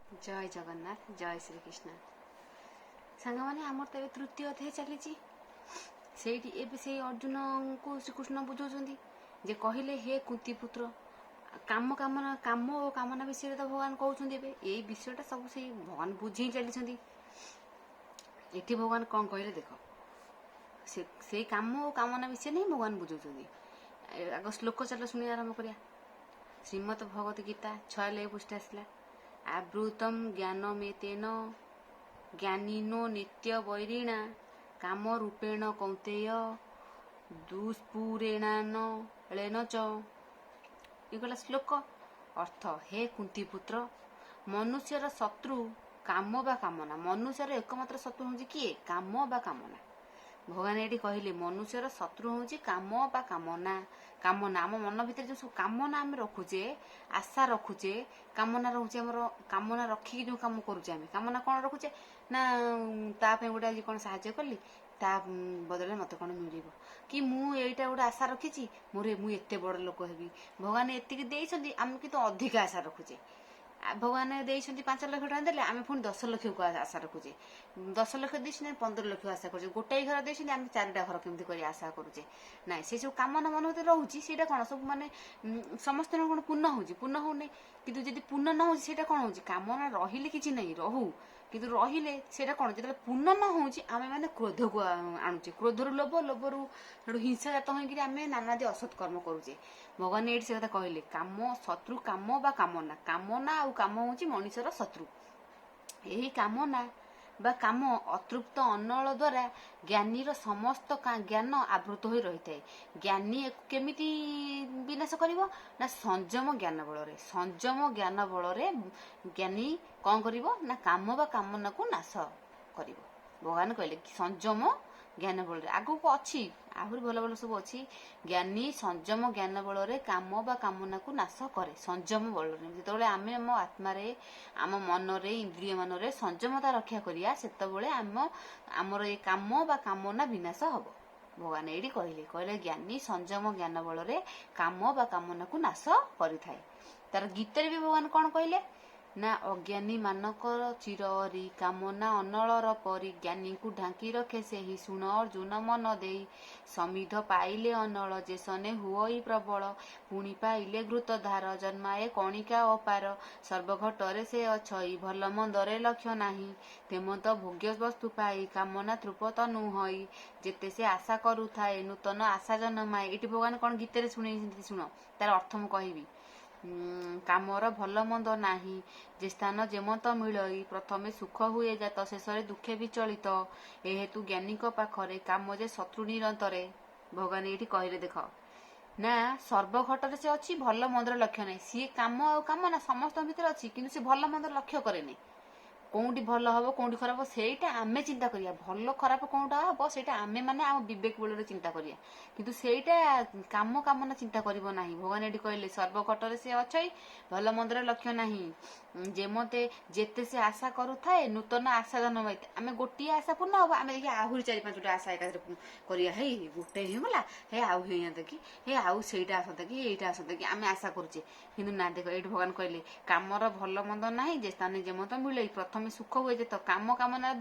जय जगन्नाथ जय श्री कृष्ण सांग मैंने आमर तो तृतीय अध्याय चली से अर्जुन को श्रीकृष्ण बुझाऊँ जे कहले हे कुंती पुत्र काम कामना काम और कामना विषय तो भगवान कहते ये विषयटा सब से भगवान बुझे चली ये भगवान कौन कहले देख से काम और कामना विषय नहीं भगवान बुझाऊँ आग श्लोक चल शुणी आरंभ करिया श्रीमद भगवत गीता 46 पृष्ठ आसला आवृतम ज्ञानमेतेन ज्ञानिनो नित्य वैरिणा काम रूपेण कौंतेय दुष्पुरेणान च ये गला श्लोक अर्थ हे कुंती पुत्र मनुष्यर शत्रु काम बा कामना मनुष्यर एकमात्र शत्रु हूँ किए काम बा कामना भगवान ये कहले मनुष्यर शत्रु हूँ काम बा कामना कामना आम मन भितर जो सब कामना आम रखुचे आशा रखुचे कामना रोचे आम कामना रखिकी जो कम करुचे आम कामना कौन रखुचे ना ताप गोटे आज कौन साहाଯ୍य कली ता बदले मत कौन मिल कि मुझा गोटे आशा रखी मोर मुझे बड़ लोक हेबी भगवान एति आम कि अधिक आशा रखुचे भगवान देते 5 लाख टका देले आम पुणी 10 लाख को आशा रखुचे 10 लाख दे 15 लाख आशा करुचे गोटाई घर देते आम 4टा घर केमती कर आशा करुचे ना से सब कामना मन भर रोचे से कौन सब माने समस्त कौन पूर्ण होने कि जब पूर्ण न हो कौन हो कामना रही कि नहीं रहू कि रहिले से कौन जो पूर्ण न हो आम मैंने क्रोध को आणुचे क्रोधर लोभ लोभरू हिंसा जात होकर आम नानादी असत कर्म करुचे भगवान ये कथा कहले काम शत्रु काम बा कामना कामना आ काम हूँ मनुष्यर शत्रु यही कामना बा काम अतृप्त अनल द्वारा ज्ञानीर समस्त ज्ञान आवृत हो रही है ज्ञानी केमिति विनाश करिवो ना संयम ज्ञान बल संयम ज्ञान बल ज्ञानी कौन करिवो ना काम बा कामना को नाश करिवो भगवान कहले संयम ज्ञान बल आगु को अच्छी आहरी भल भल सब अच्छी ज्ञानी संयम ज्ञान बल काम बा कामना को नाश करे संयम बल जो आम आम आत्मारे आम मनरे इंद्रिय मानरे संयमता रक्षा करिया सेतबेले आमर ये काम बा कामना विनाश हब भगवान ये कहले ज्ञानी संयम ज्ञान बल काम बा कामना को नाश करिथाए तार गीत भी भगवान कौन कहले ना अज्ञानी मानकर चिररी कामना अनलर परी ज्ञानी को ढांकी रखे से ही शुण अर्जुन मन दे समिध पाइले अनल जेसने हुई प्रबल पुणी पाइले घृत धार जन्माए कणिका अपार सर्वघटरे से अछई भल मंदरे लक्ष्य नाही तेमत भोग्य वस्तु पाई कामना तृपत नुहई जेते से आशा करुथाए नूतन आशा जन्माए ये भगवान कौन गीत शुण तार अर्थ मु कहबी कामर भल मंद नाही जे स्थान जेमत मिलई प्रथमे सुख हुए जात शेषे दुखे विचलित एहेतु ज्ञानी पाखरे काम जे शत्रु निरंतरे भगवान ये कहले देख ना सर्वघटरे से अच्छी भल मंदर लक्ष्य नहीं सी काम आ काम ना समस्त भीतर अच्छी कि से भल मंदर लक्ष्य करे नहीं कौटी भल हम कौटी खराब सेटा आमे चिंता करिया भल खराब कौटा हम सेटा आमे माने आम विवेक बल चिंता करिया किंतु सेटा काम कामना चिंता करिवो नाही भगवान ये कहले सर्वघटरे से अच्छई भल मंदर लक्ष्य नाही जेमते जेते से आशा करुथाए नूतन आशा जन्म आम गोटे आशा पूर्ण हम आम देखिए आहरी 4-5टा आशा एका करिया हे गोटे होगला हे आउ होता कि हे आउ सेटा आसता कि एटा आसता कि आम आशा करुचे किंतु ना देख ये भगवान कहले कामर भल मंद नाही जे स्थान जेमत मिले प्रथम सुख हुए जेत काम कामना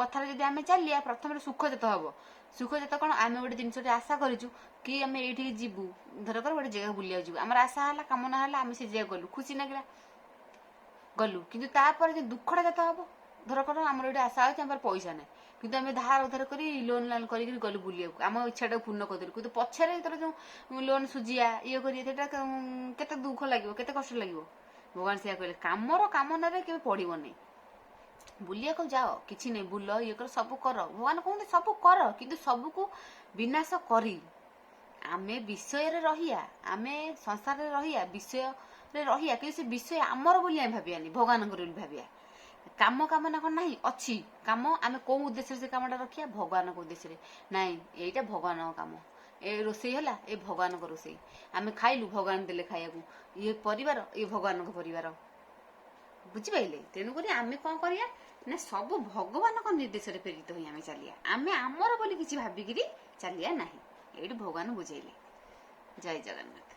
कथार जब आम चलिया प्रथम सुख जेत हम सुख जेत कौन आम गोटे जिनस आशा करूँ कि आम ये जीवु धरकर गोटे जगह बुलिया जीव आम आशा है कामना है आम से जगह गलु खुशी लगे गलु कि तापर जो दुखटा जेत हम धरकर आमर ये आशा अच्छे आम पैसा ना कि आम धार उधार कर लोन लान कर गलु बुलिया आम इच्छा पूर्ण कर कि पछरे तर जो लोन सुझिया ये करते दुख लगे केते कष्ट लगे भगवान से कहले कामर कामना के पड़ो नहीं बुलिया को जाओ किसी नहीं बुल ये कर सब कर भगवान कहते सब कर किंतु सबको विनाश करी आमे विषय रहिया आमे संसार रहिया विषय रहिया कि से विषय आमर बोली आम भावियानी भगवान भाविया काम कामना कौन ना अच्छी काम आम कौ उद्देश्य से कामटा रखिया भगवान उद्देश्य नाई यहीटा भगवान काम ए रोसई है ए भगवान को रोसई आम खाइलु भगवान देले खाइबू ये परिवार ये भगवान परिवार बुझिपारे तेणुक आम कौन करिया ना सब भगवान निर्देश प्रेरित हो आम चलिया आम आमर बोली किसी भाविकी चलिया ना ये भगवान बुझेले जय जगन्नाथ।